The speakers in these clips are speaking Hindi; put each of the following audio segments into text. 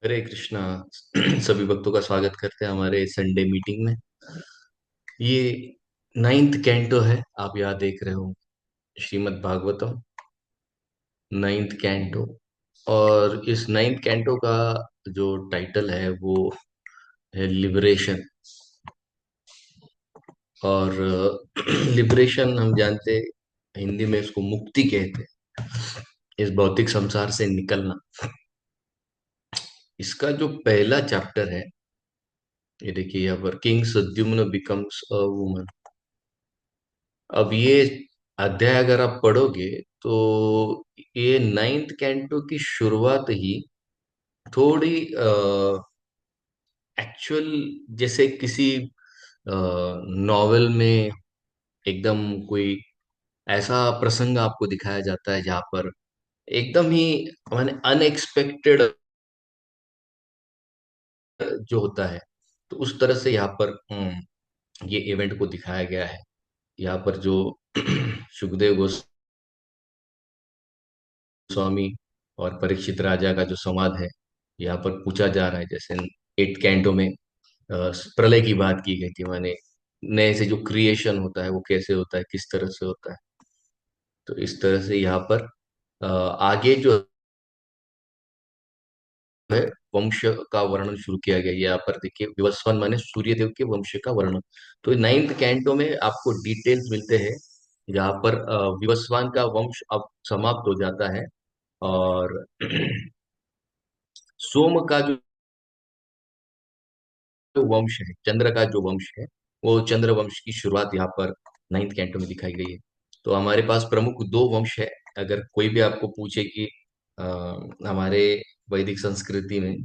हरे कृष्णा। सभी भक्तों का स्वागत करते हैं हमारे संडे मीटिंग में। ये नाइन्थ कैंटो है, आप यहाँ देख रहे हो, श्रीमद् भागवतम नाइन्थ कैंटो। और इस नाइन्थ कैंटो का जो टाइटल है वो है लिबरेशन। और लिबरेशन हम जानते हैं, हिंदी में इसको मुक्ति कहते हैं, इस भौतिक संसार से निकलना। इसका जो पहला चैप्टर है, ये देखिए यहाँ पर, king Sudyumna becomes a woman. अब ये अध्याय अगर आप पढ़ोगे तो ये नाइन्थ कैंटो की शुरुआत ही थोड़ी एक्चुअल, जैसे किसी नॉवेल में एकदम कोई ऐसा प्रसंग आपको दिखाया जाता है जहाँ पर एकदम ही माने अनएक्सपेक्टेड जो होता है, तो उस तरह से यहाँ पर ये इवेंट को दिखाया गया है। यहाँ पर जो सुखदेव गोस्वामी और परीक्षित राजा का जो संवाद है, यहाँ पर पूछा जा रहा है। जैसे एट कैंटो में प्रलय की बात की गई थी, माने नए से जो क्रिएशन होता है वो कैसे होता है, किस तरह से होता है। तो इस तरह से यहाँ पर आगे जो है वंश का वर्णन शुरू किया गया है। यहाँ पर देखिए, विवस्वान माने सूर्य देव के वंश का वर्णन। तो नाइन्थ कैंटो में आपको डिटेल्स मिलते हैं, जहाँ पर विवस्वान का वंश अब समाप्त हो जाता है। और सोम का जो वंश है, चंद्र का जो वंश है, वो चंद्र वंश की शुरुआत यहाँ पर नाइन्थ कैंटो में दिखाई गई है। तो हमारे पास प्रमुख दो वंश है। अगर कोई भी आपको पूछे कि हमारे वैदिक संस्कृति में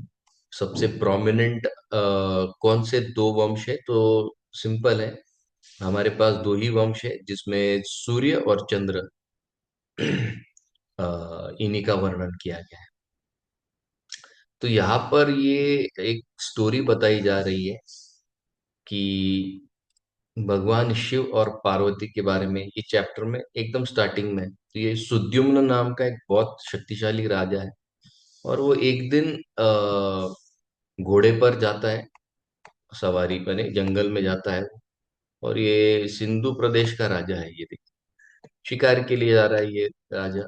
सबसे प्रोमिनेंट कौन से दो वंश है, तो सिंपल है, हमारे पास दो ही वंश है जिसमें सूर्य और चंद्र इन्हीं का वर्णन किया गया है। तो यहाँ पर ये एक स्टोरी बताई जा रही है कि भगवान शिव और पार्वती के बारे में, ये चैप्टर में एकदम स्टार्टिंग में। तो ये सुद्युम्न नाम का एक बहुत शक्तिशाली राजा है, और वो एक दिन घोड़े पर जाता है, सवारी बने जंगल में जाता है। और ये सिंधु प्रदेश का राजा है, ये देखिए, शिकार के लिए जा रहा है ये राजा।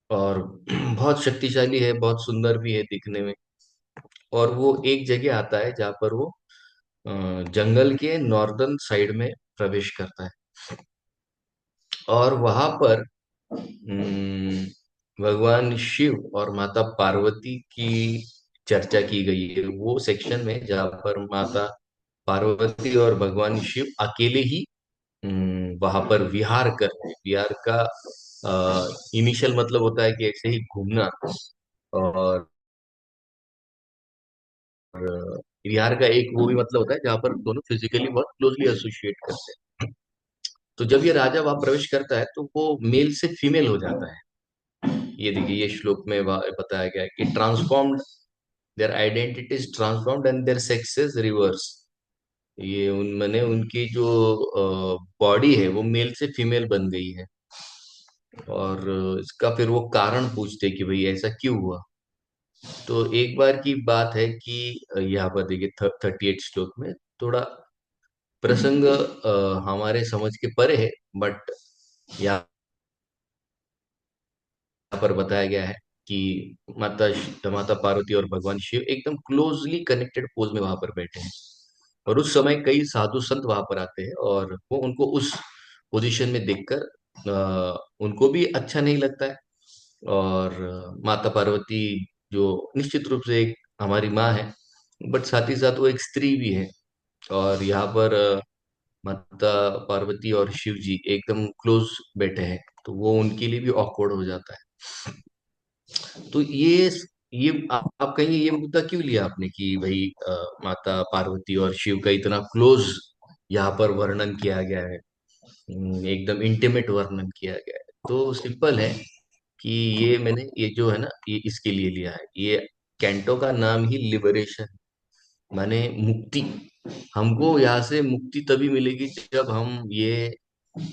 और बहुत शक्तिशाली है, बहुत सुंदर भी है दिखने में। और वो एक जगह आता है जहाँ पर वो जंगल के नॉर्दर्न साइड में प्रवेश करता है। और वहां पर भगवान शिव और माता पार्वती की चर्चा की गई है, वो सेक्शन में जहाँ पर माता पार्वती और भगवान शिव अकेले ही वहां पर विहार कर रहे हैं। विहार का इनिशियल मतलब होता है कि ऐसे ही घूमना। और विहार का एक वो भी मतलब होता है जहाँ पर दोनों फिजिकली बहुत क्लोजली एसोसिएट करते हैं। तो जब ये राजा वहां प्रवेश करता है तो वो मेल से फीमेल हो जाता है। ये देखिए, ये श्लोक में बताया गया है कि transformed, their identities transformed and their sexes reversed. ये उन मैंने उनकी जो बॉडी है वो मेल से फीमेल बन गई है। और इसका फिर वो कारण पूछते कि भाई ऐसा क्यों हुआ। तो एक बार की बात है कि यहाँ पर देखिए 38 श्लोक में थोड़ा प्रसंग हमारे समझ के परे है, बट यहाँ पर बताया गया है कि माता पार्वती और भगवान शिव एकदम क्लोजली कनेक्टेड पोज में वहां पर बैठे हैं। और उस समय कई साधु संत वहां पर आते हैं, और वो उनको उस पोजीशन में देखकर उनको भी अच्छा नहीं लगता है। और माता पार्वती जो निश्चित रूप से एक हमारी माँ है, बट साथ ही साथ वो एक स्त्री भी है। और यहाँ पर माता पार्वती और शिव जी एकदम क्लोज बैठे हैं, तो वो उनके लिए भी ऑकवर्ड हो जाता है। तो ये आप कहेंगे ये मुद्दा क्यों लिया आपने कि भाई माता पार्वती और शिव का इतना क्लोज यहाँ पर वर्णन किया गया है, एकदम इंटीमेट वर्णन किया गया है। तो सिंपल है कि ये जो है ना, ये इसके लिए लिया है। ये कैंटो का नाम ही लिबरेशन, माने मुक्ति। हमको यहाँ से मुक्ति तभी मिलेगी जब हम ये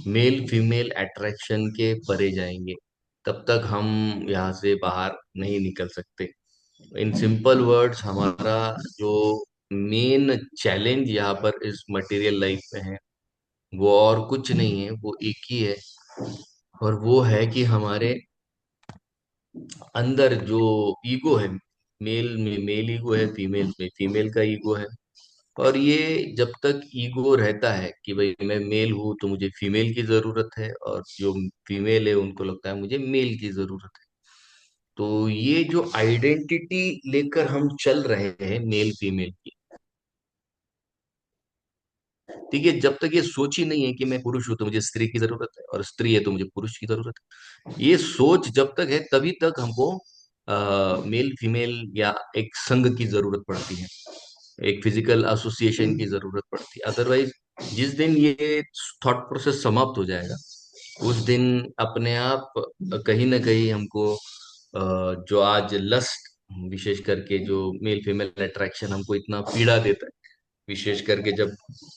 मेल फीमेल अट्रैक्शन के परे जाएंगे। तब तक हम यहाँ से बाहर नहीं निकल सकते। इन सिंपल वर्ड्स हमारा जो मेन चैलेंज यहाँ पर इस मटेरियल लाइफ में है, वो और कुछ नहीं है, वो एक ही है। और वो है कि हमारे अंदर जो ईगो है, मेल में मेल ईगो है, फीमेल में फीमेल का ईगो है। और ये जब तक ईगो रहता है कि भाई मैं मेल हूं तो मुझे फीमेल की जरूरत है, और जो फीमेल है उनको लगता है मुझे मेल की जरूरत है। तो ये जो आइडेंटिटी लेकर हम चल रहे हैं मेल फीमेल की, ठीक है, जब तक ये सोच ही नहीं है कि मैं पुरुष हूं तो मुझे स्त्री की जरूरत है, और स्त्री है तो मुझे पुरुष की जरूरत है, ये सोच जब तक है तभी तक हमको मेल फीमेल या एक संघ की जरूरत पड़ती है, एक फिजिकल एसोसिएशन की जरूरत पड़ती है। अदरवाइज जिस दिन ये थॉट प्रोसेस समाप्त हो जाएगा, उस दिन अपने आप कहीं ना कहीं हमको जो आज लस्ट, विशेष करके जो मेल फीमेल अट्रैक्शन हमको इतना पीड़ा देता है, विशेष करके जब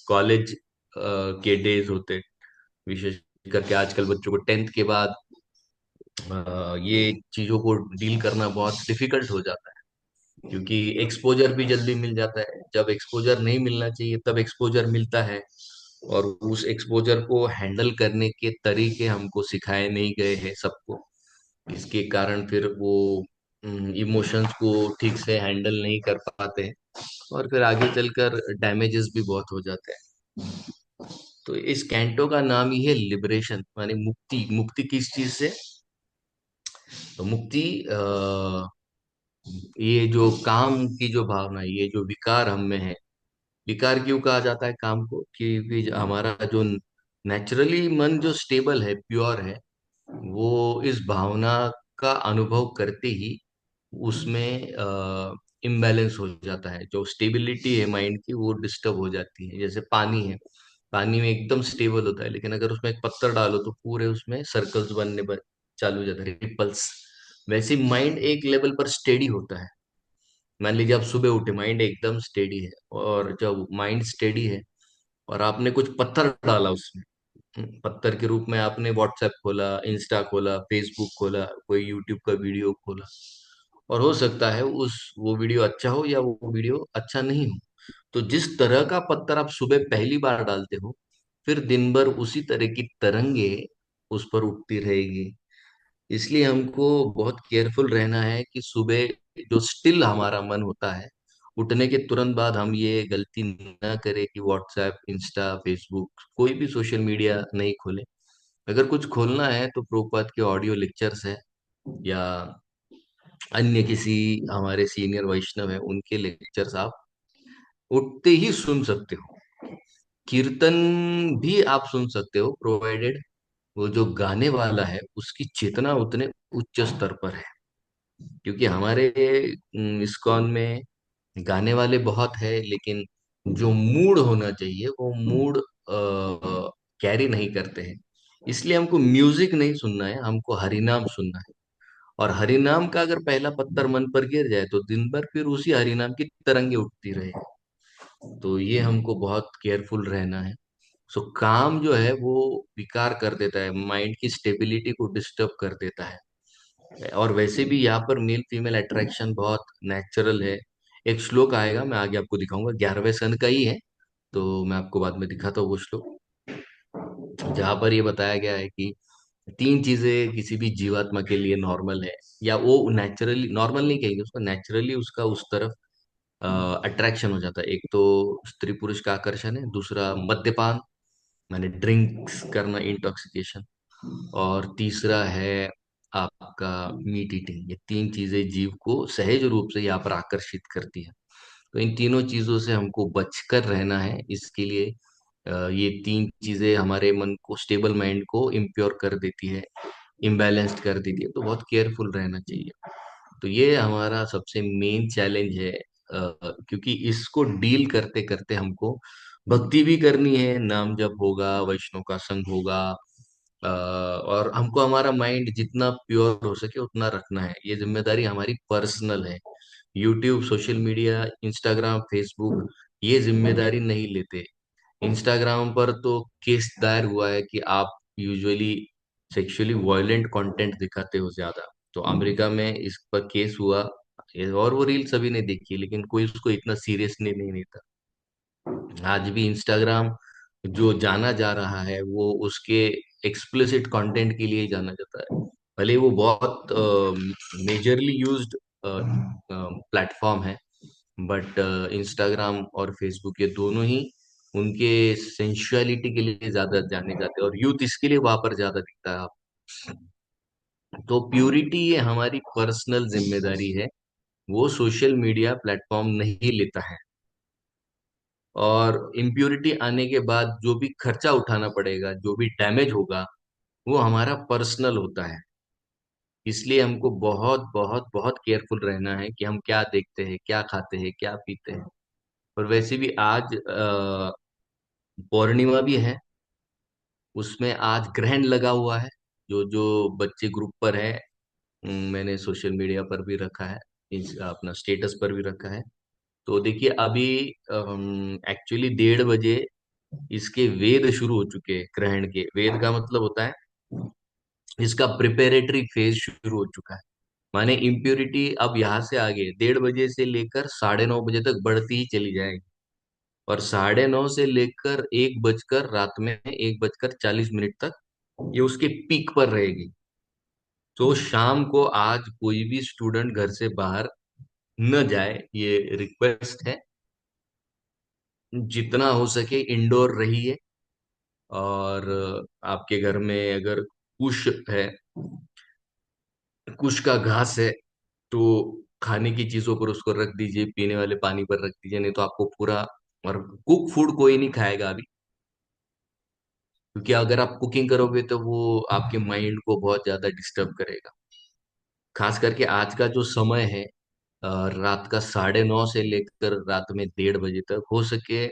कॉलेज के डेज होते, विशेष करके आजकल बच्चों को 10th के बाद ये चीजों को डील करना बहुत डिफिकल्ट हो जाता है, क्योंकि एक्सपोजर भी जल्दी मिल जाता है। जब एक्सपोजर नहीं मिलना चाहिए तब एक्सपोजर मिलता है, और उस एक्सपोजर को हैंडल करने के तरीके हमको सिखाए नहीं गए हैं सबको। इसके कारण फिर वो इमोशंस को ठीक से हैंडल नहीं कर पाते हैं, और फिर आगे चलकर डैमेजेस भी बहुत हो जाते हैं। तो इस कैंटो का नाम ही है लिबरेशन, माने मुक्ति। मुक्ति किस चीज से? तो मुक्ति ये जो काम की जो भावना है, ये जो विकार हम में है। विकार क्यों कहा जाता है काम को? क्योंकि हमारा जो नेचुरली मन जो स्टेबल है, प्योर है, वो इस भावना का अनुभव करते ही उसमें इम्बैलेंस हो जाता है। जो स्टेबिलिटी है माइंड की, वो डिस्टर्ब हो जाती है। जैसे पानी है, पानी में एकदम स्टेबल होता है, लेकिन अगर उसमें एक पत्थर डालो तो पूरे उसमें सर्कल्स बनने पर चालू हो जाते हैं, रिपल्स। वैसे माइंड एक लेवल पर स्टेडी होता है। मान लीजिए आप सुबह उठे, माइंड एकदम स्टेडी है, और जब माइंड स्टेडी है और आपने कुछ पत्थर डाला उसमें, पत्थर के रूप में आपने व्हाट्सएप खोला, इंस्टा खोला, फेसबुक खोला, कोई यूट्यूब का वीडियो खोला, और हो सकता है उस वो वीडियो अच्छा हो या वो वीडियो अच्छा नहीं हो। तो जिस तरह का पत्थर आप सुबह पहली बार डालते हो, फिर दिन भर उसी तरह की तरंगे उस पर उठती रहेगी। इसलिए हमको बहुत केयरफुल रहना है कि सुबह जो स्टिल हमारा मन होता है, उठने के तुरंत बाद हम ये गलती ना करें कि व्हाट्सएप, इंस्टा, फेसबुक, कोई भी सोशल मीडिया नहीं खोले। अगर कुछ खोलना है तो प्रोपात के ऑडियो लेक्चर्स है, या अन्य किसी हमारे सीनियर वैष्णव है उनके लेक्चर्स आप उठते ही सुन सकते हो। कीर्तन भी आप सुन सकते हो, प्रोवाइडेड वो जो गाने वाला है उसकी चेतना उतने उच्च स्तर पर है। क्योंकि हमारे इस्कॉन में गाने वाले बहुत है, लेकिन जो मूड होना चाहिए वो मूड कैरी नहीं करते हैं। इसलिए हमको म्यूजिक नहीं सुनना है, हमको हरिनाम सुनना है। और हरिनाम का अगर पहला पत्थर मन पर गिर जाए तो दिन भर फिर उसी हरिनाम की तरंगे उठती रहे। तो ये हमको बहुत केयरफुल रहना है। सो काम जो है वो विकार कर देता है, माइंड की स्टेबिलिटी को डिस्टर्ब कर देता है। और वैसे भी यहाँ पर मेल फीमेल अट्रैक्शन बहुत नेचुरल है। एक श्लोक आएगा, मैं आगे आपको दिखाऊंगा, 11वें स्कंद का ही है, तो मैं आपको बाद में दिखाता हूँ वो श्लोक, जहाँ पर ये बताया गया है कि तीन चीजें किसी भी जीवात्मा के लिए नॉर्मल है, या वो नेचुरली नॉर्मल नहीं कहेंगे उसको, नेचुरली उसका उस तरफ अट्रैक्शन हो जाता है। एक तो स्त्री पुरुष का आकर्षण है, दूसरा मद्यपान, माने ड्रिंक्स करना, इंटॉक्सिकेशन, और तीसरा है आपका मीट ईटिंग। ये तीन चीजें जीव को सहज रूप से यहाँ पर आकर्षित करती है। तो इन तीनों चीजों से हमको बचकर रहना है। इसके लिए ये तीन चीजें हमारे मन को, स्टेबल माइंड को इम्प्योर कर देती है, इम्बैलेंस्ड कर देती है। तो बहुत केयरफुल रहना चाहिए। तो ये हमारा सबसे मेन चैलेंज है, क्योंकि इसको डील करते करते हमको भक्ति भी करनी है, नाम जप होगा, वैष्णव का संग होगा, और हमको हमारा माइंड जितना प्योर हो सके उतना रखना है। ये जिम्मेदारी हमारी पर्सनल है। YouTube, social media, Instagram, Facebook ये जिम्मेदारी नहीं लेते। इंस्टाग्राम पर तो केस दायर हुआ है कि आप यूजुअली सेक्सुअली वायलेंट कंटेंट दिखाते हो ज्यादा। तो अमेरिका में इस पर केस हुआ, और वो रील सभी ने देखी, लेकिन कोई उसको इतना सीरियसली नहीं लेता। आज भी इंस्टाग्राम जो जाना जा रहा है वो उसके एक्सप्लिसिट कंटेंट के लिए ही जाना जाता है। भले वो बहुत मेजरली यूज्ड प्लेटफॉर्म है, बट इंस्टाग्राम और फेसबुक ये दोनों ही उनके सेंसुअलिटी के लिए ज्यादा जाने जाते हैं, और यूथ इसके लिए वहां पर ज्यादा दिखता है। आप तो प्यूरिटी ये हमारी पर्सनल जिम्मेदारी है, वो सोशल मीडिया प्लेटफॉर्म नहीं लेता है। और इम्प्योरिटी आने के बाद जो भी खर्चा उठाना पड़ेगा, जो भी डैमेज होगा, वो हमारा पर्सनल होता है। इसलिए हमको बहुत बहुत बहुत केयरफुल रहना है कि हम क्या देखते हैं, क्या खाते हैं, क्या पीते हैं। और वैसे भी आज पौर्णिमा भी है, उसमें आज ग्रहण लगा हुआ है। जो जो बच्चे ग्रुप पर है, मैंने सोशल मीडिया पर भी रखा है, इस अपना स्टेटस पर भी रखा है। तो देखिए अभी एक्चुअली 1:30 बजे इसके वेद शुरू हो चुके हैं। ग्रहण के वेद का मतलब होता है इसका प्रिपेरेटरी फेज शुरू हो चुका है। माने इम्प्योरिटी अब यहाँ से आगे 1:30 बजे से लेकर 9:30 बजे तक बढ़ती ही चली जाएगी। और 9:30 से लेकर 1 बजकर रात में 1 बजकर 40 मिनट तक ये उसके पीक पर रहेगी। तो शाम को आज कोई भी स्टूडेंट घर से बाहर न जाए, ये रिक्वेस्ट है। जितना हो सके इंडोर रहिए। और आपके घर में अगर कुश है, कुश का घास है, तो खाने की चीजों पर उसको रख दीजिए, पीने वाले पानी पर रख दीजिए, नहीं तो आपको पूरा। और कुक फूड कोई नहीं खाएगा अभी, क्योंकि अगर आप कुकिंग करोगे तो वो आपके माइंड को बहुत ज्यादा डिस्टर्ब करेगा। खास करके आज का जो समय है, रात का 9:30 से लेकर रात में 1:30 बजे तक, हो सके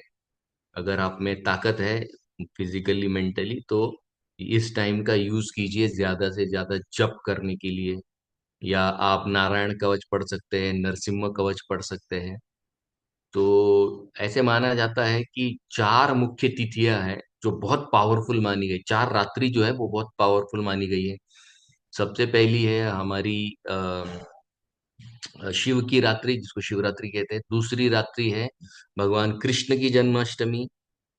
अगर आप में ताकत है फिजिकली मेंटली, तो इस टाइम का यूज कीजिए ज्यादा से ज्यादा जप करने के लिए। या आप नारायण कवच पढ़ सकते हैं, नरसिम्हा कवच पढ़ सकते हैं। तो ऐसे माना जाता है कि 4 मुख्य तिथियां हैं जो बहुत पावरफुल मानी गई, 4 रात्रि जो है वो बहुत पावरफुल मानी गई है। सबसे पहली है हमारी शिव की रात्रि, जिसको शिवरात्रि कहते हैं। दूसरी रात्रि है भगवान कृष्ण की जन्माष्टमी।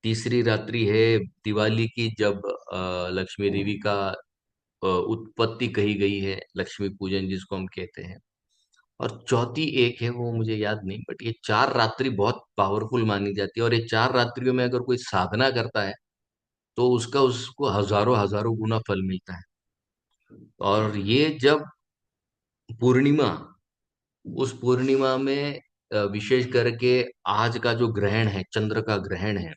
तीसरी रात्रि है दिवाली की, जब लक्ष्मी देवी का उत्पत्ति कही गई है, लक्ष्मी पूजन जिसको हम कहते हैं। और चौथी एक है, वो मुझे याद नहीं, बट ये 4 रात्रि बहुत पावरफुल मानी जाती है। और ये 4 रात्रियों में अगर कोई साधना करता है तो उसका उसको हजारों हजारों गुना फल मिलता है। और ये जब पूर्णिमा, उस पूर्णिमा में विशेष करके आज का जो ग्रहण है, चंद्र का ग्रहण है,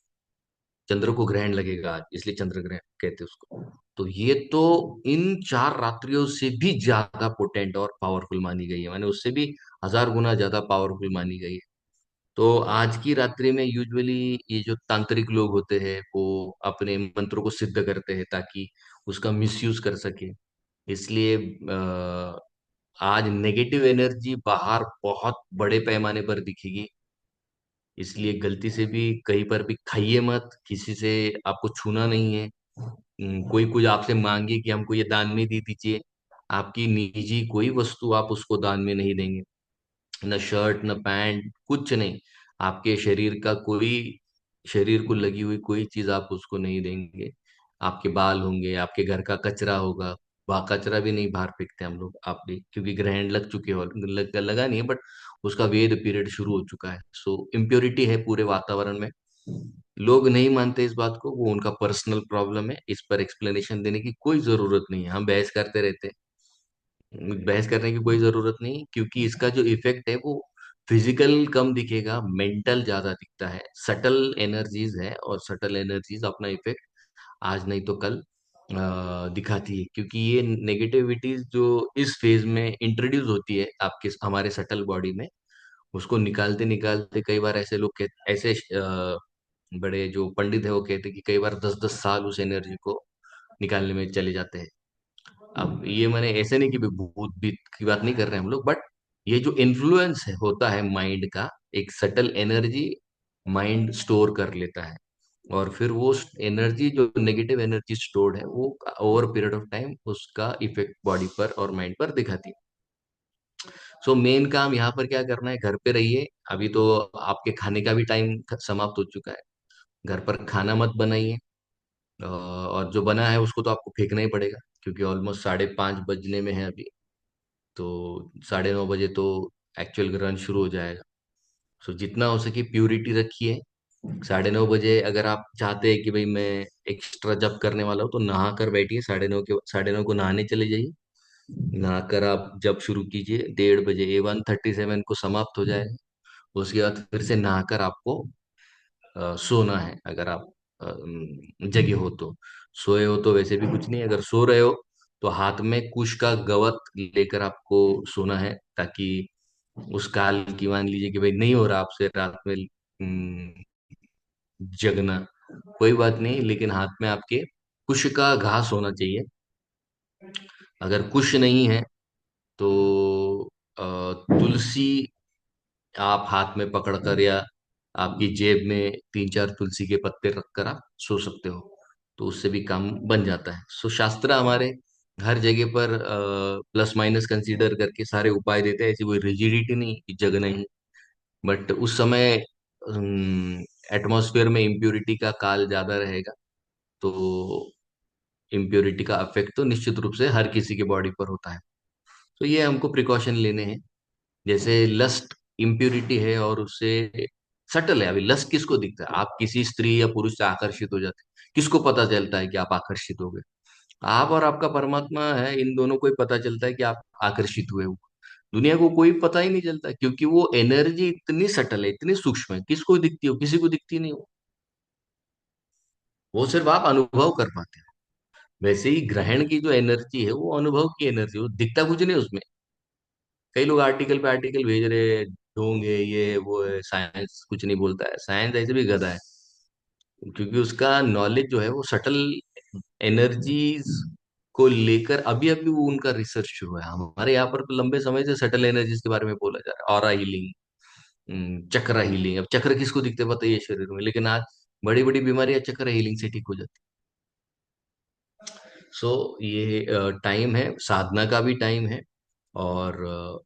चंद्र को ग्रहण लगेगा आज, इसलिए चंद्र ग्रहण कहते हैं उसको। तो ये तो इन 4 रात्रियों से भी ज्यादा पोटेंट और पावरफुल मानी गई है, माने उससे भी 1000 गुना ज्यादा पावरफुल मानी गई है। तो आज की रात्रि में यूजुअली ये जो तांत्रिक लोग होते हैं वो अपने मंत्रों को सिद्ध करते हैं ताकि उसका मिसयूज कर सके। इसलिए आज नेगेटिव एनर्जी बाहर बहुत बड़े पैमाने पर दिखेगी। इसलिए गलती से भी कहीं पर भी खाइए मत, किसी से आपको छूना नहीं है। कोई कुछ आपसे मांगे कि हमको ये दान में दे दीजिए, आपकी निजी कोई वस्तु आप उसको दान में नहीं देंगे। न शर्ट, न पैंट, कुछ नहीं। आपके शरीर का कोई, शरीर को लगी हुई कोई चीज आप उसको नहीं देंगे। आपके बाल होंगे, आपके घर का कचरा होगा। कचरा भी नहीं बाहर फेंकते हम लोग, आप भी, क्योंकि ग्रहण लग चुके हो, लगा नहीं है, बट उसका वेद पीरियड शुरू हो चुका है। सो इम्प्योरिटी है पूरे वातावरण में। लोग नहीं मानते इस बात को, वो उनका पर्सनल प्रॉब्लम है, इस पर एक्सप्लेनेशन देने की कोई जरूरत नहीं है। हम बहस करते रहते हैं, बहस करने की कोई जरूरत नहीं, क्योंकि इसका जो इफेक्ट है वो फिजिकल कम दिखेगा, मेंटल ज्यादा दिखता है। सटल एनर्जीज है, और सटल एनर्जीज अपना इफेक्ट आज नहीं तो कल दिखाती है। क्योंकि ये नेगेटिविटीज जो इस फेज में इंट्रोड्यूस होती है आपके हमारे सटल बॉडी में, उसको निकालते निकालते कई बार ऐसे लोग ऐसे बड़े जो पंडित है वो कहते हैं कि कई बार 10-10 साल उस एनर्जी को निकालने में चले जाते हैं। अब ये मैंने ऐसे नहीं कि भूत भीत की बात नहीं कर रहे हैं हम लोग, बट ये जो इन्फ्लुएंस है होता है माइंड का, एक सटल एनर्जी माइंड स्टोर कर लेता है। और फिर वो एनर्जी, जो नेगेटिव एनर्जी स्टोर्ड है, वो ओवर पीरियड ऑफ टाइम उसका इफेक्ट बॉडी पर और माइंड पर दिखाती है। सो मेन काम यहाँ पर क्या करना है, घर पे रहिए। अभी तो आपके खाने का भी टाइम समाप्त हो चुका है। घर पर खाना मत बनाइए। और जो बना है उसको तो आपको फेंकना ही पड़ेगा, क्योंकि ऑलमोस्ट 5:30 बजने में है अभी। तो 9:30 बजे तो एक्चुअल ग्रहण शुरू हो जाएगा। सो जितना हो सके प्यूरिटी रखिए। 9:30 बजे अगर आप चाहते हैं कि भाई मैं एक्स्ट्रा जब करने वाला हूँ, तो नहा कर बैठिए। 9:30 को नहाने चले जाइए। नहाकर आप जब शुरू कीजिए, 1:30 बजे 1:37 को समाप्त हो जाएगा। उसके बाद फिर से नहाकर आपको सोना है। अगर आप जगे हो तो। सोए हो तो वैसे भी कुछ नहीं, अगर सो रहे हो तो हाथ में कुश का गवत लेकर आपको सोना है, ताकि उस काल की, मान लीजिए कि भाई नहीं हो रहा आपसे रात में जगना, कोई बात नहीं, लेकिन हाथ में आपके कुश का घास होना चाहिए। अगर कुश नहीं है तो तुलसी आप हाथ में पकड़कर, या आपकी जेब में 3-4 तुलसी के पत्ते रखकर आप सो सकते हो। तो उससे भी काम बन जाता है। सो शास्त्र हमारे हर जगह पर प्लस माइनस कंसीडर करके सारे उपाय देते हैं। ऐसी कोई रिजिडिटी नहीं कि जगना ही। बट उस समय एटमॉस्फेयर में इम्प्योरिटी का काल ज्यादा रहेगा। तो इम्प्योरिटी का इफेक्ट तो निश्चित रूप से हर किसी के बॉडी पर होता है। तो ये हमको प्रिकॉशन लेने हैं। जैसे लस्ट इम्प्योरिटी है, और उससे सटल है। अभी लस्ट किसको दिखता है? आप किसी स्त्री या पुरुष से आकर्षित हो जाते हैं, किसको पता चलता है कि आप आकर्षित हो गए? आप और आपका परमात्मा है, इन दोनों को ही पता चलता है कि आप आकर्षित हुए हो। दुनिया को कोई पता ही नहीं चलता, क्योंकि वो एनर्जी इतनी सटल है, इतनी सूक्ष्म है। किसको दिखती हो? किसी को दिखती नहीं हो। वो सिर्फ आप अनुभव कर पाते हो। वैसे ही ग्रहण की जो एनर्जी है, वो अनुभव की एनर्जी, वो दिखता कुछ नहीं उसमें। कई लोग आर्टिकल पे आर्टिकल भेज रहे हैं, ढोंग है, ये है, वो है, साइंस कुछ नहीं बोलता है। साइंस ऐसे भी गधा है, क्योंकि उसका नॉलेज जो है वो सटल एनर्जीज को लेकर अभी अभी वो उनका रिसर्च शुरू है। हमारे यहाँ पर तो लंबे समय से सटल एनर्जीज के बारे में बोला जा रहा है। ऑरा हीलिंग, चक्र हीलिंग। अब चक्र किसको दिखते पता है? ये शरीर में। लेकिन आज बड़ी बड़ी बीमारियां चक्र हीलिंग से ठीक हो जाती। सो ये टाइम है, साधना का भी टाइम है, और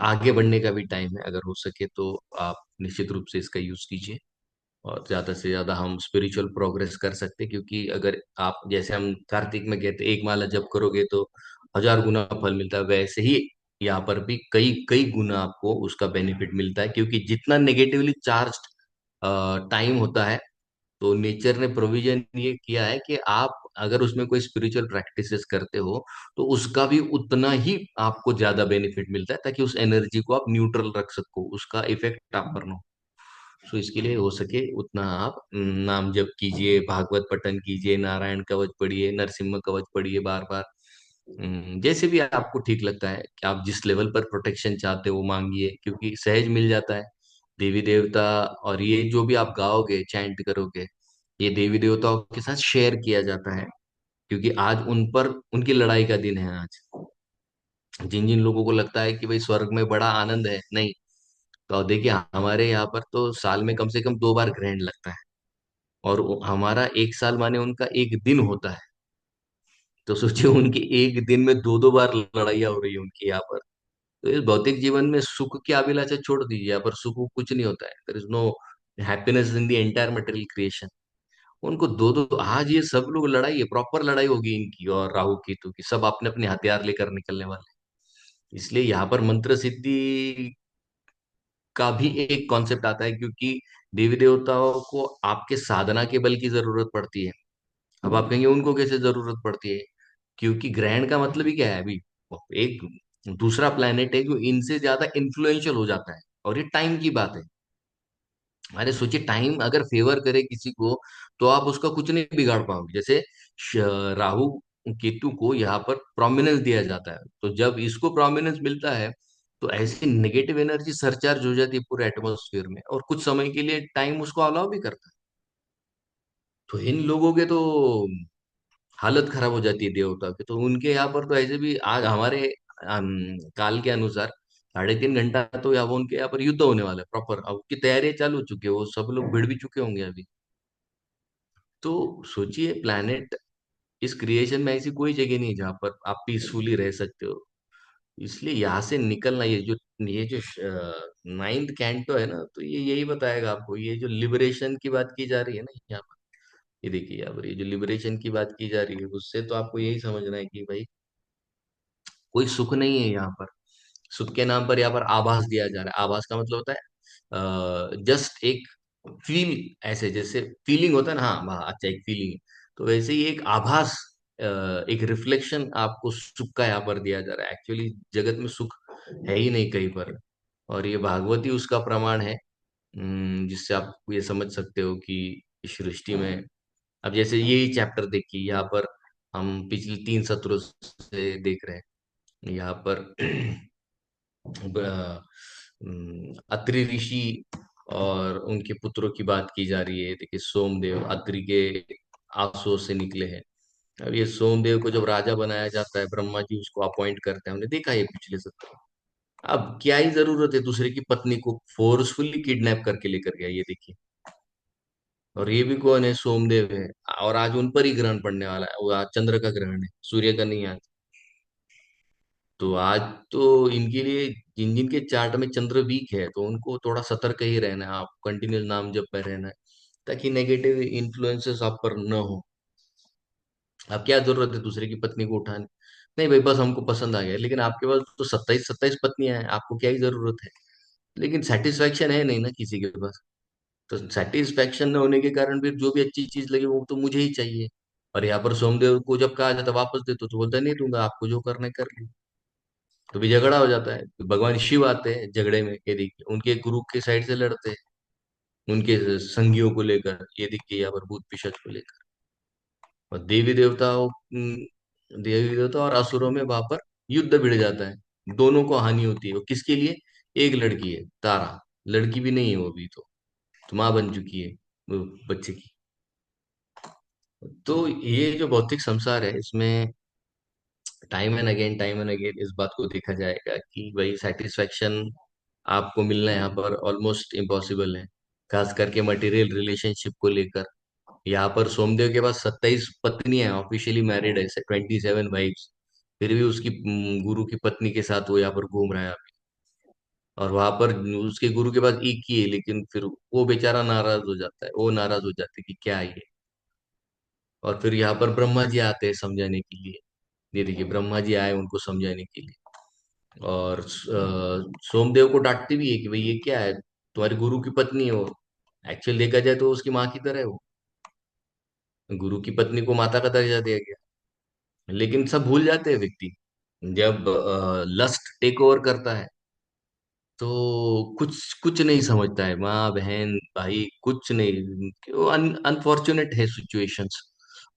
आगे बढ़ने का भी टाइम है। अगर हो सके तो आप निश्चित रूप से इसका यूज कीजिए, और ज्यादा से ज्यादा हम स्पिरिचुअल प्रोग्रेस कर सकते हैं। क्योंकि अगर आप, जैसे हम कार्तिक में कहते हैं, एक माला जप करोगे तो 1000 गुना फल मिलता है, वैसे ही यहाँ पर भी कई कई गुना आपको उसका बेनिफिट मिलता है। क्योंकि जितना नेगेटिवली चार्ज टाइम होता है, तो नेचर ने प्रोविजन ये किया है कि आप अगर उसमें कोई स्पिरिचुअल प्रैक्टिसेस करते हो, तो उसका भी उतना ही आपको ज्यादा बेनिफिट मिलता है, ताकि उस एनर्जी को आप न्यूट्रल रख सको, उसका इफेक्ट आप पर ना हो। सो इसके लिए हो सके उतना आप नाम जप कीजिए, भागवत पठन कीजिए, नारायण कवच पढ़िए, नरसिम्हा कवच पढ़िए बार बार। जैसे भी आपको ठीक लगता है, कि आप जिस लेवल पर प्रोटेक्शन चाहते हो वो मांगिए, क्योंकि सहज मिल जाता है। देवी देवता, और ये जो भी आप गाओगे, चैंट करोगे, ये देवी देवताओं के साथ शेयर किया जाता है। क्योंकि आज उन पर, उनकी लड़ाई का दिन है आज। जिन जिन लोगों को लगता है कि भाई स्वर्ग में बड़ा आनंद है, नहीं। तो देखिए, हमारे यहाँ पर तो साल में कम से कम 2 बार ग्रहण लगता है। और हमारा एक साल माने उनका एक दिन होता है। तो सोचिए, उनकी एक दिन में दो दो बार लड़ाइयाँ हो रही है उनकी यहाँ पर। तो इस भौतिक जीवन में सुख की अभिलाषा छोड़ दीजिए। यहाँ पर सुख कुछ नहीं होता है। There is no happiness in the entire material creation. उनको दो दो, आज ये सब लोग लड़ाई है, प्रॉपर लड़ाई होगी इनकी और राहु केतु की। सब अपने अपने हथियार लेकर निकलने वाले हैं। इसलिए यहाँ पर मंत्र सिद्धि का भी एक कॉन्सेप्ट आता है, क्योंकि देवी देवताओं को आपके साधना के बल की जरूरत पड़ती है। अब आप कहेंगे उनको कैसे जरूरत पड़ती है? क्योंकि ग्रहण का मतलब ही क्या है अभी? एक दूसरा प्लेनेट है जो इनसे ज्यादा इन्फ्लुएंशियल हो जाता है, और ये टाइम की बात है। अरे सोचिए, टाइम अगर फेवर करे किसी को, तो आप उसका कुछ नहीं बिगाड़ पाओगे। जैसे राहु केतु को यहाँ पर प्रोमिनेंस दिया जाता है, तो जब इसको प्रोमिनेंस मिलता है, तो ऐसी नेगेटिव एनर्जी सरचार्ज हो जाती है पूरे एटमॉस्फेयर में, और कुछ समय के लिए टाइम उसको अलाउ भी करता है। तो इन लोगों के तो हालत खराब हो जाती है देवता की। तो उनके यहाँ पर तो ऐसे भी, आज हमारे काल के अनुसार 3.5 घंटा तो अब उनके यहाँ पर युद्ध होने वाला है प्रॉपर। अब की तैयारी चालू हो चुकी है, वो सब लोग भिड़ भी चुके होंगे अभी। तो सोचिए, प्लैनेट, इस क्रिएशन में ऐसी कोई जगह नहीं है जहाँ पर आप पीसफुली रह सकते हो। इसलिए यहाँ से निकलना, ये जो नाइन्थ कैंटो है ना, तो ये यही बताएगा आपको, ये जो लिबरेशन की बात की जा रही है ना यहाँ पर, ये देखिए यहाँ पर ये जो लिबरेशन की बात की जा रही है, उससे तो आपको यही समझना है कि भाई कोई सुख नहीं है यहाँ पर। सुख के नाम पर यहाँ पर आभास दिया जा रहा है। आभास का मतलब होता है जस्ट एक फील, ऐसे जैसे फीलिंग होता है ना, हाँ हाँ, अच्छा एक फीलिंग, तो वैसे ही एक आभास, एक रिफ्लेक्शन आपको सुख का यहाँ पर दिया जा रहा है। एक्चुअली जगत में सुख है ही नहीं कहीं पर, और ये भागवती उसका प्रमाण है। जिससे आप ये समझ सकते हो कि इस सृष्टि में, अब जैसे यही चैप्टर देखिए यहाँ पर, हम पिछले 3 सत्रों से देख रहे हैं यहाँ पर अत्रि ऋषि और उनके पुत्रों की बात की जा रही है। देखिए सोमदेव अत्रि के आंसुओं से निकले हैं। अब ये सोमदेव को जब राजा बनाया जाता है, ब्रह्मा जी उसको अपॉइंट करते हैं, हमने देखा ये पिछले सत्र। अब क्या ही जरूरत है दूसरे की पत्नी को फोर्सफुली किडनैप करके लेकर गया, ये देखिए। और ये भी कौन है? सोमदेव है। और आज उन पर ही ग्रहण पड़ने वाला है, वो आज चंद्र का ग्रहण है, सूर्य का नहीं आज। तो आज तो इनके लिए, जिन जिन के चार्ट में चंद्र वीक है, तो उनको थोड़ा सतर्क ही रहना है, आप कंटिन्यूस नाम जप में रहना है, ताकि नेगेटिव इन्फ्लुएंसेस आप पर न हो। अब क्या जरूरत है दूसरे की पत्नी को उठाने? नहीं भाई, बस हमको पसंद आ गया, लेकिन आपके पास तो 27 27 पत्नियां हैं, आपको क्या ही जरूरत है? लेकिन सेटिस्फेक्शन है नहीं ना किसी के पास। तो सेटिस्फेक्शन न होने के कारण फिर जो भी अच्छी चीज लगे वो तो मुझे ही चाहिए। और यहाँ पर सोमदेव को जब कहा जाता वापस दे, तो बोलता नहीं दूंगा, आपको जो करना है कर लो। तो भी झगड़ा हो जाता है, तो भगवान शिव आते हैं झगड़े में, ये देखिए उनके गुरु के साइड से लड़ते हैं, उनके संगियों को लेकर, ये देखिए यहाँ पर भूत पिशाच को लेकर। और देवी देवता और असुरों में वहां पर युद्ध भिड़ जाता है, दोनों को हानि होती है। वो किसके लिए? एक लड़की है तारा, लड़की भी नहीं है वो भी, तो माँ बन चुकी है वो बच्चे की। तो ये जो भौतिक संसार है, इसमें टाइम एंड अगेन इस बात को देखा जाएगा कि भाई सेटिस्फेक्शन आपको मिलना यहाँ पर ऑलमोस्ट इम्पॉसिबल है, खास करके मटेरियल रिलेशनशिप को लेकर। यहाँ पर सोमदेव के पास 27 पत्नियां हैं, ऑफिशियली मैरिड है, 27 वाइफ्स, फिर भी उसकी गुरु की पत्नी के साथ वो यहाँ पर घूम रहा है अभी। और वहां पर उसके गुरु के पास एक ही है, लेकिन फिर वो बेचारा नाराज हो जाता है, वो नाराज हो जाते हैं कि क्या है ये। और फिर यहाँ पर ब्रह्मा जी आते हैं समझाने के लिए। ये देखिए ब्रह्मा जी आए उनको समझाने के लिए। और सोमदेव को डांटते भी है कि भाई ये क्या है, तुम्हारे गुरु की पत्नी है वो। एक्चुअल देखा जाए तो उसकी माँ की तरह है वो, गुरु की पत्नी को माता का दर्जा दिया गया। लेकिन सब भूल जाते हैं व्यक्ति, जब लस्ट टेक ओवर करता है, तो कुछ कुछ नहीं समझता है, माँ बहन भाई कुछ नहीं, क्यों? अनफॉर्चुनेट है सिचुएशंस।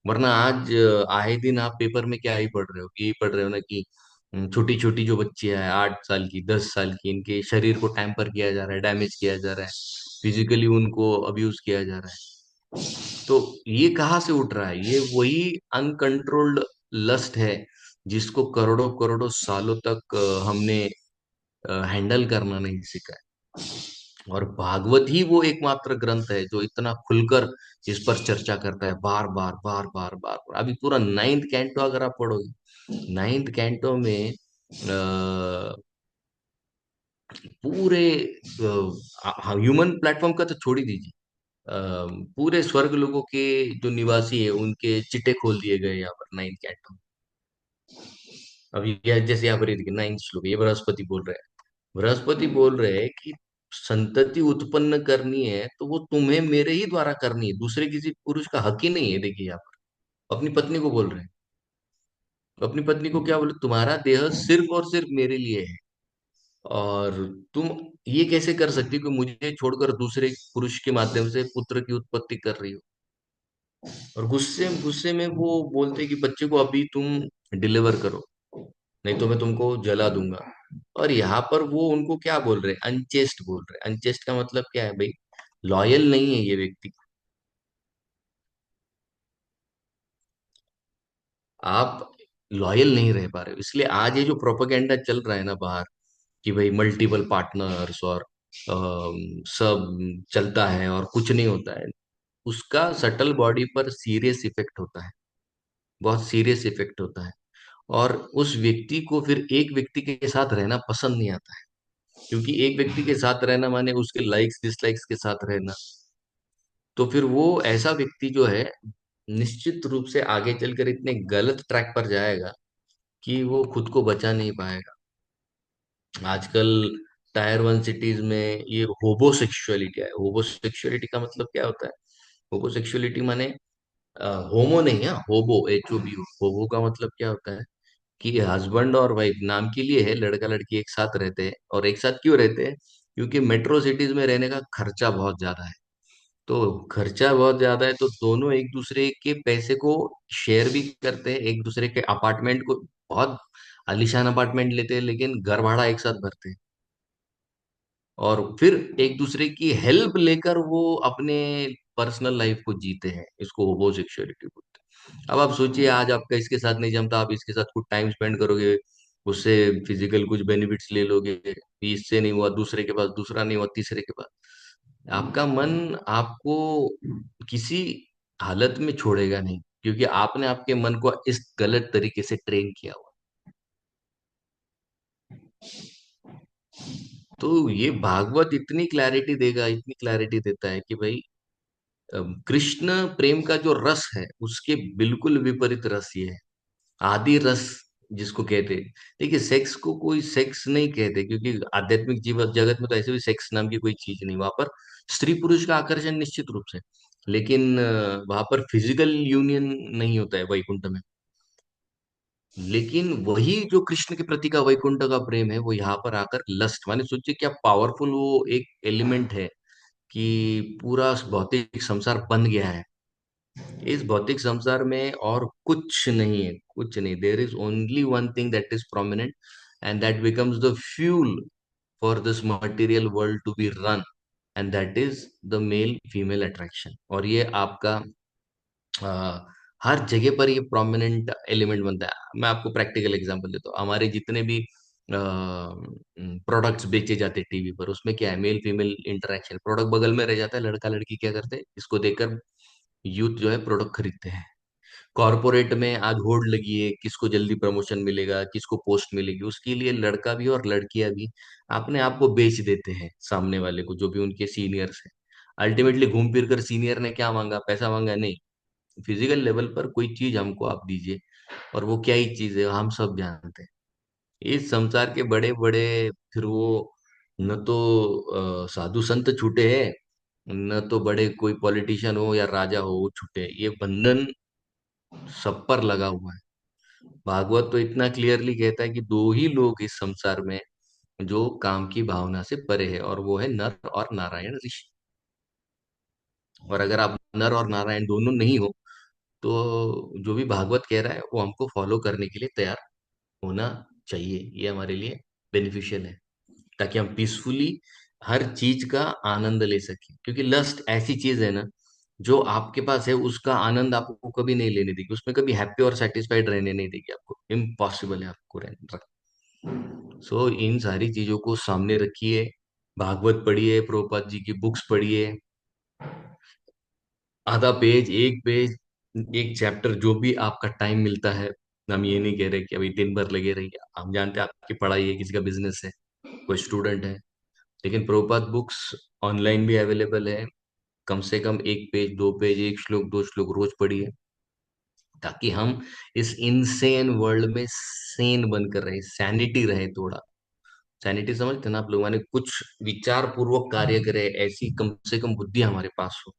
वरना आज आए दिन आप पेपर में क्या ही पढ़ रहे हो, यही पढ़ रहे हो ना कि छोटी छोटी जो बच्चियां हैं, 8 साल की 10 साल की, इनके शरीर को टैम्पर किया जा रहा है, डैमेज किया जा रहा है, फिजिकली उनको अब्यूज किया जा रहा है। तो ये कहाँ से उठ रहा है? ये वही अनकंट्रोल्ड लस्ट है, जिसको करोड़ों करोड़ों सालों तक हमने हैंडल करना नहीं सीखा है। और भागवत ही वो एकमात्र ग्रंथ है जो इतना खुलकर इस पर चर्चा करता है, बार बार बार बार बार बार। अभी पूरा नाइन्थ कैंटो अगर आप पढ़ोगे, नाइन्थ कैंटो में पूरे ह्यूमन प्लेटफॉर्म का तो छोड़ ही दीजिए, पूरे स्वर्ग लोगों के जो निवासी है उनके चिट्टे खोल दिए गए यहाँ पर नाइन्थ कैंटो। अब ये जैसे यहाँ पर ये देखिए 9th श्लोक, ये बृहस्पति बोल रहे हैं। बृहस्पति बोल रहे हैं कि संतति उत्पन्न करनी है तो वो तुम्हें मेरे ही द्वारा करनी है, दूसरे किसी पुरुष का हक ही नहीं है। देखिए यहाँ पर अपनी पत्नी को बोल रहे हैं, अपनी पत्नी को क्या बोले, तुम्हारा देह सिर्फ और सिर्फ मेरे लिए है, और तुम ये कैसे कर सकती हो कि मुझे छोड़कर दूसरे पुरुष के माध्यम से पुत्र की उत्पत्ति कर रही हो। और गुस्से गुस्से में वो बोलते कि बच्चे को अभी तुम डिलीवर करो, नहीं तो मैं तुमको जला दूंगा। और यहाँ पर वो उनको क्या बोल रहे हैं? अनचेस्ट बोल रहे हैं। अनचेस्ट का मतलब क्या है भाई? लॉयल नहीं है ये व्यक्ति। आप लॉयल नहीं रह पा रहे हो, इसलिए आज ये जो प्रोपेगेंडा चल रहा है ना बाहर, कि भाई मल्टीपल पार्टनर्स और सब चलता है और कुछ नहीं होता है, उसका सटल बॉडी पर सीरियस इफेक्ट होता है, बहुत सीरियस इफेक्ट होता है। और उस व्यक्ति को फिर एक व्यक्ति के साथ रहना पसंद नहीं आता है, क्योंकि एक व्यक्ति के साथ रहना माने उसके लाइक्स डिसलाइक्स के साथ रहना। तो फिर वो ऐसा व्यक्ति जो है निश्चित रूप से आगे चलकर इतने गलत ट्रैक पर जाएगा कि वो खुद को बचा नहीं पाएगा। आजकल टायर 1 सिटीज में ये होमोसेक्सुअलिटी है। होमोसेक्सुअलिटी का मतलब क्या होता है? होमोसेक्सुअलिटी माने होमो नहीं है, होबो, HOBO। होबो का मतलब क्या होता है कि हस्बैंड और वाइफ नाम के लिए है, लड़का लड़की एक साथ रहते हैं। और एक साथ क्यों रहते हैं? क्योंकि मेट्रो सिटीज में रहने का खर्चा बहुत ज्यादा है। तो खर्चा बहुत ज्यादा है तो दोनों एक दूसरे के पैसे को शेयर भी करते हैं, एक दूसरे के अपार्टमेंट को, बहुत आलीशान अपार्टमेंट लेते हैं लेकिन घर भाड़ा एक साथ भरते हैं। और फिर एक दूसरे की हेल्प लेकर वो अपने पर्सनल लाइफ को जीते हैं। इसको होमोसेक्सुअलिटी बोलते हैं। अब आप सोचिए, आज आपका इसके साथ नहीं जमता, आप इसके साथ कुछ टाइम स्पेंड करोगे, उससे फिजिकल कुछ बेनिफिट्स ले लोगे, इससे नहीं हुआ दूसरे के पास, दूसरा नहीं हुआ तीसरे के पास, आपका मन आपको किसी हालत में छोड़ेगा नहीं, क्योंकि आपने आपके मन को इस गलत तरीके से ट्रेन किया हुआ। तो ये भागवत इतनी क्लैरिटी देगा, इतनी क्लैरिटी देता है कि भाई कृष्ण प्रेम का जो रस है उसके बिल्कुल विपरीत रस ये है, आदि रस जिसको कहते हैं। देखिए, सेक्स को कोई सेक्स नहीं कहते, क्योंकि आध्यात्मिक जीवन जगत में तो ऐसे भी सेक्स नाम की कोई चीज नहीं। वहां पर स्त्री पुरुष का आकर्षण निश्चित रूप से, लेकिन वहां पर फिजिकल यूनियन नहीं होता है वैकुंठ में। लेकिन वही जो कृष्ण के प्रति का वैकुंठ का प्रेम है वो यहाँ पर आकर लस्ट, माने सोचिए क्या पावरफुल वो एक एलिमेंट है कि पूरा भौतिक संसार बन गया है। इस भौतिक संसार में और कुछ नहीं है, कुछ नहीं। There is only one thing that is prominent, and that becomes the fuel for this material world to be run, and that is the male female attraction. और ये आपका हर जगह पर ये प्रोमिनेंट एलिमेंट बनता है। मैं आपको प्रैक्टिकल एग्जांपल देता हूँ। हमारे जितने भी प्रोडक्ट्स बेचे जाते हैं टीवी पर, उसमें क्या है, मेल फीमेल इंटरेक्शन। प्रोडक्ट बगल में रह जाता है, लड़का लड़की क्या करते हैं, इसको देखकर यूथ जो है प्रोडक्ट खरीदते हैं। कॉर्पोरेट में आज होड़ लगी है, किसको जल्दी प्रमोशन मिलेगा, किसको पोस्ट मिलेगी, उसके लिए लड़का भी और लड़कियां भी अपने आप को बेच देते हैं सामने वाले को, जो भी उनके सीनियर्स हैं। अल्टीमेटली घूम फिर कर सीनियर ने क्या मांगा, पैसा मांगा? नहीं, फिजिकल लेवल पर कोई चीज हमको आप दीजिए। और वो क्या ही चीज है हम सब जानते हैं। इस संसार के बड़े बड़े फिर वो न तो साधु संत छूटे हैं, न तो बड़े कोई पॉलिटिशियन हो या राजा हो वो छूटे। ये बंधन सब पर लगा हुआ है। भागवत तो इतना क्लियरली कहता है कि दो ही लोग इस संसार में जो काम की भावना से परे है, और वो है नर और नारायण ऋषि। और अगर आप नर और नारायण दोनों नहीं हो तो जो भी भागवत कह रहा है वो हमको फॉलो करने के लिए तैयार होना चाहिए। ये हमारे लिए बेनिफिशियल है, ताकि हम पीसफुली हर चीज का आनंद ले सकें। क्योंकि लस्ट ऐसी चीज है ना, जो आपके पास है उसका आनंद आपको कभी नहीं लेने देगी, उसमें कभी हैप्पी और सेटिस्फाइड रहने नहीं देगी आपको, इम्पॉसिबल है आपको रहना। सो इन सारी चीजों को सामने रखिए, भागवत पढ़िए, प्रभुपाद जी की बुक्स पढ़िए, आधा पेज, एक पेज, एक चैप्टर, जो भी आपका टाइम मिलता है। हम ये नहीं कह रहे कि अभी दिन भर लगे रहिए, हम जानते हैं आपकी पढ़ाई है, किसी का बिजनेस है, कोई स्टूडेंट है। लेकिन प्रभुपाद बुक्स ऑनलाइन भी अवेलेबल है। कम से कम एक पेज, दो पेज, एक श्लोक, दो श्लोक रोज पढ़िए, ताकि हम इस इनसेन वर्ल्ड में सेन बनकर रहे, सैनिटी रहे थोड़ा। सैनिटी समझते हैं ना आप लोग, माने कुछ विचार पूर्वक कार्य करे, ऐसी कम से कम बुद्धि हमारे पास हो।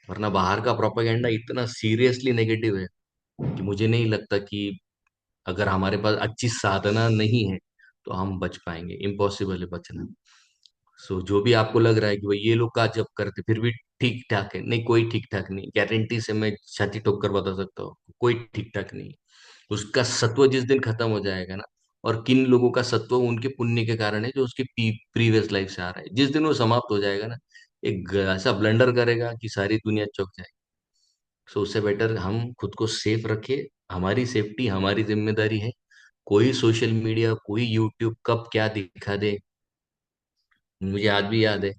वरना बाहर का प्रोपागेंडा इतना सीरियसली नेगेटिव है कि मुझे नहीं लगता कि अगर हमारे पास अच्छी साधना नहीं है तो हम बच पाएंगे। इम्पॉसिबल है बचना। सो जो भी आपको लग रहा है कि भाई ये लोग का जब करते फिर भी ठीक ठाक है, नहीं, कोई ठीक ठाक नहीं, गारंटी से मैं छाती ठोक कर बता सकता हूँ, कोई ठीक ठाक नहीं। उसका सत्व जिस दिन खत्म हो जाएगा ना, और किन लोगों का सत्व उनके पुण्य के कारण है जो उसकी प्रीवियस लाइफ से आ रहा है, जिस दिन वो समाप्त हो जाएगा ना, एक ऐसा ब्लंडर करेगा कि सारी दुनिया चौंक जाएगी। सो उससे बेटर हम खुद को सेफ रखें। हमारी सेफ्टी हमारी जिम्मेदारी है। कोई सोशल मीडिया, कोई यूट्यूब कब क्या दिखा दे, मुझे आज भी याद है,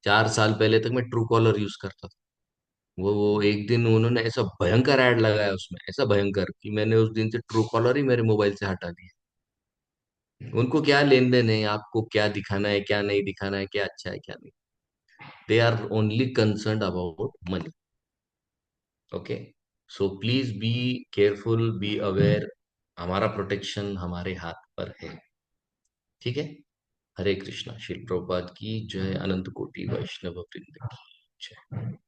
4 साल पहले तक मैं ट्रू कॉलर यूज करता था। वो एक दिन उन्होंने ऐसा भयंकर ऐड लगाया उसमें, ऐसा भयंकर कि मैंने उस दिन से ट्रू कॉलर ही मेरे मोबाइल से हटा दिया। उनको क्या लेन देन है आपको क्या दिखाना है क्या नहीं दिखाना है, क्या अच्छा है क्या नहीं। They are only concerned about money. Okay, so please be careful, be aware. हमारा प्रोटेक्शन हमारे हाथ पर है। ठीक है। हरे कृष्णा। शिल प्रभुपाद की जय, अनंत कोटि वैष्णव वृंद की जय।